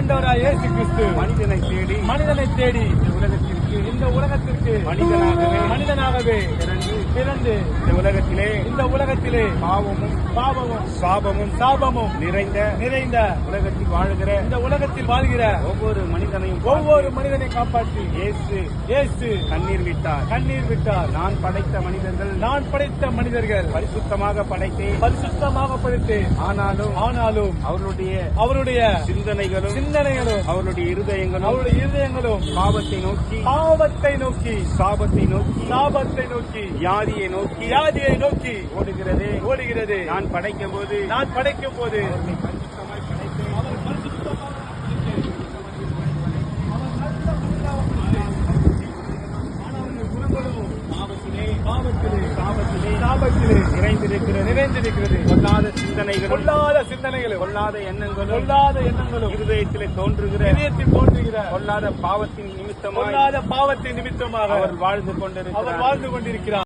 ஆண்டவராய் இயேசு கிறிஸ்து மனிதனை தேடி இந்த உலகத்திற்கு மனிதனாகவே பிறந்து இந்த உலகத்திலே பாவமும் சாபமும் நிறைந்த உலகத்தில் வாழ்கிற இந்த உலகத்தில் வாழ்கிற ஒவ்வொரு மனிதனை காப்பாற்றி இயேசு கண்ணீர் விட்டார். நான் படைத்த மனிதர்கள் பரிசுத்தமாக படைத்தேன். ஆனாலும் அவருடைய சிந்தனைகளும் அவருடைய இருதயங்களும் பாவத்தை நோக்கி சாபத்தை நோக்கி வியாதியை நோக்கி ஓடுகிறது. நான் படைக்கும் போது சாபத்திலே நிறைந்திருக்கிறது. பொல்லாத சிந்தனைகளும் பொல்லாத எண்ணங்களும் இருதயத்தில் தோன்றுகிற பொல்லாத பாவத்தின் நிமித்தமாக அவர் வாழ்ந்து கொண்டிருக்கிறார்.